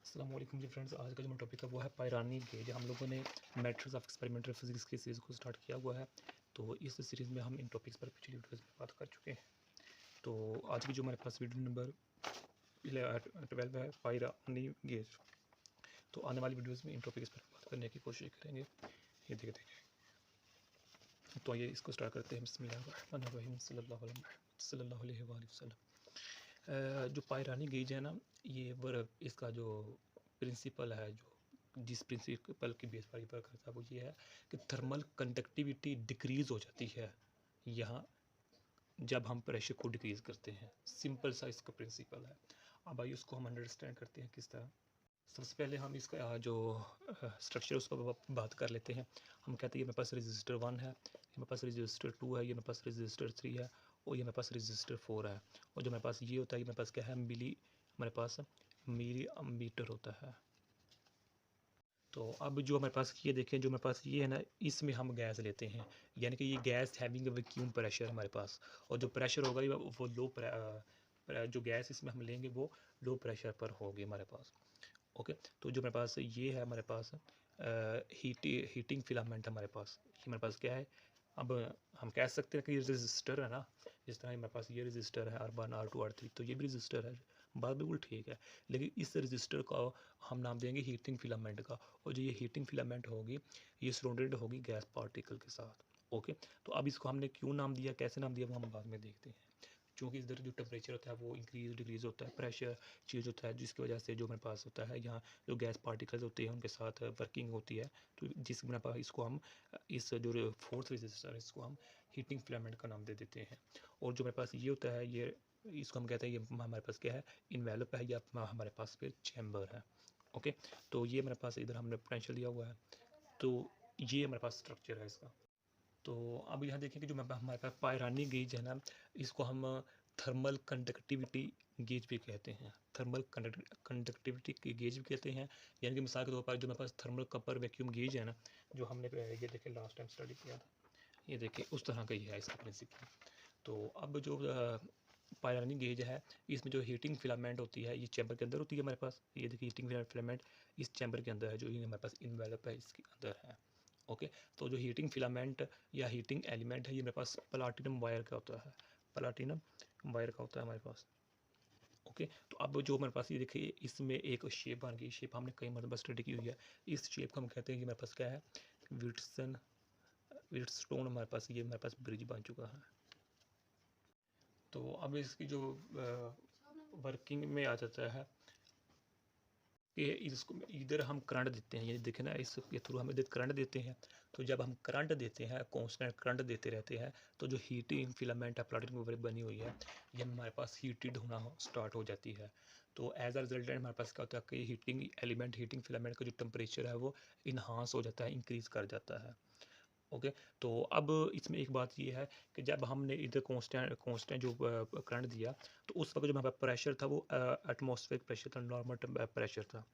अस्सलाम वालेकुम जी फ्रेंड्स। आज का जो टॉपिक है वो है पायरानी गेज। हम लोगों ने मैथड्स ऑफ एक्सपेरिमेंटल फिजिक्स की सीरीज़ को स्टार्ट किया हुआ है। तो इस सीरीज़ में हम इन टॉपिक्स पर पिछली वीडियोज़ में बात कर चुके हैं। तो आज की जो हमारे पास वीडियो नंबर 12 है पायरानी गेज। तो आने वाली वीडियोज़ में इन टॉपिक्स पर बात करने की कोशिश करेंगे। ये देखते हैं। तो आइए इसको स्टार्ट करते हैं। बिस्मिल्लाहिर्रहमानिर्रहीम सल्लल्लाहु अलैहि वसल्लम। जो पायरानी गेज है ना, ये इसका जो प्रिंसिपल है, जो जिस प्रिंसिपल की बेस पर करता है वो ये है कि थर्मल कंडक्टिविटी डिक्रीज़ हो जाती है यहाँ जब हम प्रेशर को डिक्रीज़ करते हैं। सिंपल सा इसका प्रिंसिपल है। अब आइए उसको हम अंडरस्टैंड करते हैं किस तरह। सबसे पहले हम इसका जो स्ट्रक्चर उस पर बात कर लेते हैं। हम कहते हैं ये मेरे पास रजिस्टर 1 है, ये मेरे पास रजिस्टर 2 है, ये मेरे पास रजिस्टर 3 है और ये मेरे पास रजिस्टर 4 है। और जो मेरे पास ये होता है, ये मेरे पास क्या है, मेरे पास मिली अमीटर होता है। तो अब जो हमारे पास ये देखें, जो मेरे पास ये है ना, इसमें हम गैस लेते हैं, यानी कि ये गैस हैविंग वैक्यूम प्रेशर हमारे पास। और जो प्रेशर होगा वो जो गैस इसमें हम लेंगे वो लो प्रेशर पर होगी हमारे पास। ओके, तो जो मेरे पास ये है, हमारे पास हीटिंग फिलामेंट हमारे पास, ये हमारे पास क्या है। अब हम कह सकते हैं कि ये रजिस्टर है ना, जिस तरह मेरे पास ये रजिस्टर है R1 R2 R3, तो ये भी रजिस्टर है, बात बिल्कुल ठीक है। लेकिन इस रजिस्टर का हम नाम देंगे हीटिंग फिलामेंट का। और जो ये हीटिंग फिलामेंट होगी, ये सराउंडेड होगी गैस पार्टिकल के साथ। ओके, तो अब इसको हमने क्यों नाम दिया, कैसे नाम दिया, वो हम बाद में देखते हैं। क्योंकि इधर जो टेम्परेचर होता है वो इंक्रीज डिक्रीज़ होता है, प्रेशर चेंज होता है, जिसकी वजह से जो मेरे पास होता है यहाँ जो गैस पार्टिकल्स होते हैं उनके साथ वर्किंग होती है। तो जिस मेरे पास इसको हम इस जो फोर्थ रजिस्टर है इसको हम हीटिंग फिलामेंट का नाम दे देते हैं। और जो मेरे पास ये होता है, ये इसको हम कहते हैं, ये हमारे पास क्या है, इन्वेलप है, या हमारे पास फिर चैम्बर है। ओके, तो ये मेरे पास इधर हमने पोटेंशियल दिया हुआ है। तो ये हमारे पास स्ट्रक्चर है इसका। तो अब यहाँ देखें कि जो हमारे पास पायरानी गेज है ना, इसको हम थर्मल कंडक्टिविटी गेज भी कहते हैं, थर्मल कंडक्टिविटी की गेज भी कहते हैं। यानी कि मिसाल के तौर पर जो मेरे पास थर्मल कपर वैक्यूम गेज है ना, जो हमने ये देखे लास्ट टाइम स्टडी किया था, ये देखिए उस तरह का ही है इसका प्रिंसिपल। तो अब जो पायरानी गेज है, इसमें जो हीटिंग फिलामेंट होती है ये चैम्बर के अंदर होती है हमारे पास। ये देखिए हीटिंग फिलामेंट इस चैम्बर के अंदर है, जो हमारे पास इन्वेलप है इसके अंदर है। ओके, तो जो हीटिंग फिलामेंट या हीटिंग एलिमेंट है, ये मेरे पास प्लाटिनम वायर का होता है, प्लाटिनम वायर का होता है हमारे पास। ओके, तो अब जो मेरे पास ये देखिए, इसमें एक शेप बन गई, शेप हमने कई मतलब स्टडी की हुई है। इस शेप को हम कहते हैं कि मेरे पास क्या है, व्हीटस्टोन हमारे पास, ये मेरे पास ब्रिज बन चुका है। तो अब इसकी जो वर्किंग में आ जाता है कि इसको इधर हम करंट देते हैं, ये देखें ना, इसके थ्रू हम इधर करंट देते हैं। तो जब हम करंट देते हैं, कांस्टेंट करंट देते रहते हैं, तो जो हीटिंग फिलामेंट है प्लाटिनम वायर बनी हुई है, ये हमारे पास हीटेड होना स्टार्ट हो जाती है। तो एज अ रिजल्ट हमारे पास क्या होता है कि हीटिंग फिलामेंट का जो टेम्परेचर है वो इन्हांस हो जाता है, इंक्रीज़ कर जाता है। ओके, तो अब इसमें एक बात ये है कि जब हमने इधर कांस्टेंट जो करंट दिया, तो उस वक्त जो हमारा प्रेशर था वो एटमॉस्फेरिक प्रेशर था, नॉर्मल प्रेशर था।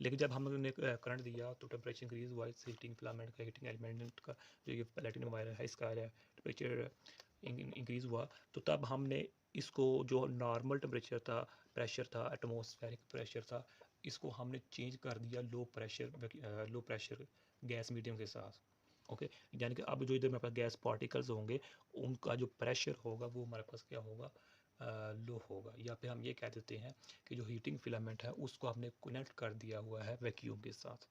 लेकिन जब हमने करंट दिया तो टेम्परेचर इंक्रीज हुआ, इस हीटिंग फिलामेंट का, हीटिंग एलिमेंट का, जो ये प्लेटिनम वायर है इसका टेम्परेचर इंक्रीज हुआ। तो तब हमने इसको, जो नॉर्मल टेम्परेचर था, प्रेशर था, एटमॉस्फेरिक प्रेशर था, इसको हमने चेंज कर दिया लो प्रेशर गैस मीडियम के साथ। ओके, यानी कि अब जो इधर मेरे पास गैस पार्टिकल्स होंगे, उनका जो प्रेशर होगा वो हमारे पास क्या होगा, लो होगा। या फिर हम ये कह देते हैं कि जो हीटिंग फिलामेंट है उसको हमने कनेक्ट कर दिया हुआ है वैक्यूम के साथ।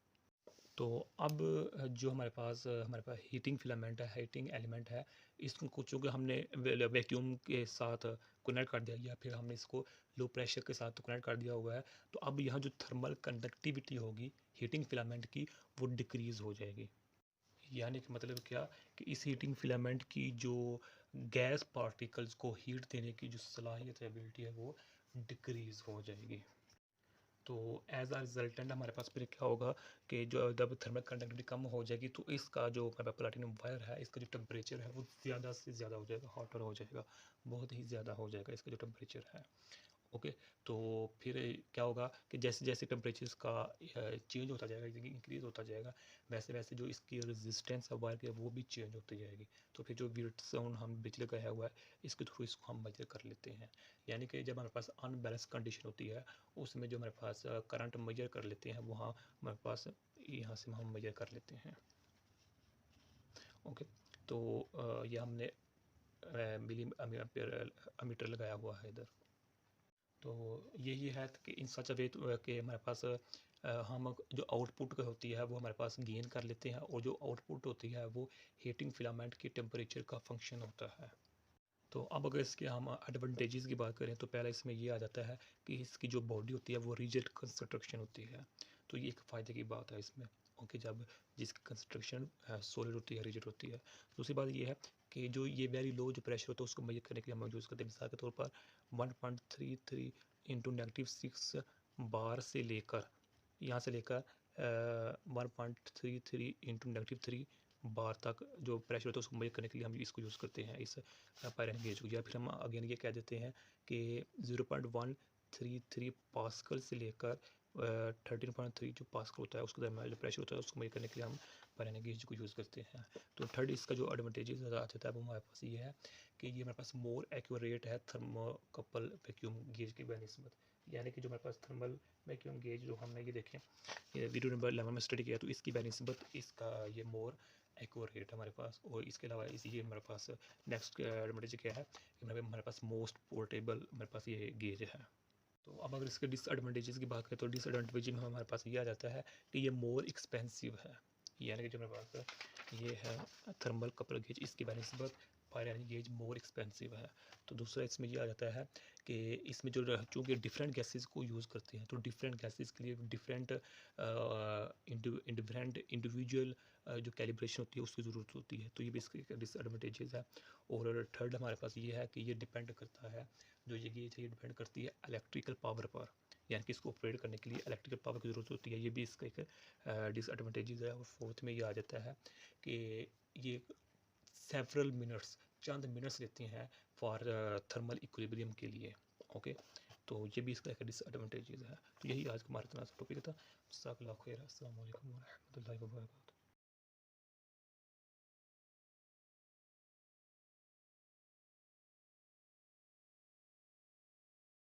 तो अब जो हमारे पास हीटिंग फिलामेंट है, हीटिंग एलिमेंट है, इसको चूँकि हमने वैक्यूम के साथ कनेक्ट कर दिया, या फिर हमने इसको लो प्रेशर के साथ कनेक्ट कर दिया हुआ है, तो अब यहाँ जो थर्मल कंडक्टिविटी होगी हीटिंग फिलामेंट की, वो डिक्रीज़ हो जाएगी। यानी कि मतलब क्या, कि इस हीटिंग फिलामेंट की जो गैस पार्टिकल्स को हीट देने की जो सलाहियत एबिलिटी है वो डिक्रीज़ हो जाएगी। तो एज अ रिजल्टेंट हमारे पास फिर क्या होगा कि जो जब थर्मल कंडक्टिविटी कम हो जाएगी, तो इसका जो प्लाटिनम वायर है, इसका जो टेम्परेचर है वो ज़्यादा से ज़्यादा हो जाएगा, हॉटर हो जाएगा, बहुत ही ज़्यादा हो जाएगा इसका जो टेम्परेचर है। ओके। तो फिर क्या होगा कि जैसे जैसे टेम्परेचर्स का चेंज होता जाएगा, इंक्रीज़ होता जाएगा, वैसे वैसे जो इसकी रेजिस्टेंस है वायर की वो भी चेंज होती जाएगी। तो फिर जो विल्टस्टोन हम बिजली का है हुआ है, इसके थ्रू इसको हम मेजर कर लेते हैं। यानी कि जब हमारे पास अनबैलेंस कंडीशन होती है, उसमें जो हमारे पास करंट मेजर कर लेते हैं, वहाँ हमारे पास यहाँ से हम मेजर कर लेते हैं। ओके। तो ये हमने मिली अमीटर लगाया हुआ है इधर। तो यही है कि इन सच अ वे कि हमारे पास हम जो आउटपुट होती है वो हमारे पास गेन कर लेते हैं, और जो आउटपुट होती है वो हीटिंग फिलामेंट के टेम्परेचर का फंक्शन होता है। तो अब अगर इसके हम एडवांटेजेस की बात करें तो पहला इसमें ये आ जाता है कि इसकी जो बॉडी होती है वो रिजिड कंस्ट्रक्शन होती है। तो ये एक फ़ायदे की बात है इसमें। ओके, जब जिसकी कंस्ट्रक्शन सॉलिड होती है, रिजिड होती है। दूसरी बात ये है कि जो ये वेरी लो जो प्रेशर होता है उसको मेजर करने के लिए हम यूज़ करते हैं। मिसाल के तौर पर 1.33 इंटू -6 बार से लेकर, यहाँ से लेकर 1.33 इंटू -3 बार तक जो प्रेशर होता है उसको मेजर करने के लिए हम इसको यूज़ करते हैं, इस पायरन गेज को। या फिर हम अगेन ये कह देते हैं कि 0.133 पास्कल से लेकर 13.3 जो पास्कल होता है उसके दरमियान जो प्रेशर होता है उसको मेजर करने के लिए हम पायरन गेज को यूज़ करते हैं। तो थर्ड इसका जो एडवांटेजेस आ जाता है वो हमारे पास ये है कि ये हमारे पास मोर एक्यूरेट है थर्मोकपल वैक्यूम गेज की बनस्बत। यानी कि जो हमारे पास थर्मल वैक्यूम गेज जो हमने ये देखें, ये वीडियो नंबर 11 में स्टडी किया, तो इसकी बनस्बत इसका ये मोर एक्यूरेट हमारे पास। और इसके अलावा इस ये हमारे पास नेक्स्ट एडवांटेज क्या है कि हमारे पास मोस्ट पोर्टेबल हमारे पास ये गेज है। तो अब अगर इसके डिसएडवांटेजेस की बात करें तो डिसएडवांटेज में हमारे पास ये आ जाता है कि ये मोर एक्सपेंसिव है। यानी कि जो हमारे पास ये है थर्मल कपल गेज, इसकी बनस्बत पायरन गेज मोर एक्सपेंसिव है। तो दूसरा इसमें ये आ जाता है कि इसमें जो चूँकि डिफरेंट गैसेस को यूज़ करते हैं, तो डिफरेंट गैसेस के लिए डिफरेंट इंडिविजुअल जो कैलिब्रेशन होती है उसकी ज़रूरत होती है। तो ये भी इसके डिसएडवांटेजेस है। और थर्ड हमारे पास ये है कि ये डिपेंड करता है, जो ये गेज है ये डिपेंड करती है इलेक्ट्रिकल पावर पर। यानी कि इसको ऑपरेट करने के लिए इलेक्ट्रिकल पावर की ज़रूरत होती है। ये भी इसका एक डिसएडवांटेजेस है। और फोर्थ में ये आ जाता है कि ये सेवरल मिनट्स, चंद मिनट्स लेते हैं फॉर थर्मल इक्विलिब्रियम के लिए। ओके, तो ये भी इसका एक डिसएडवांटेजेस है। तो यही आज का हमारा इतना सा टॉपिक था। जज़ाकल्लाहु खैर। अस्सलाम वालेकुम व रहमतुल्लाहि व बरकातहू।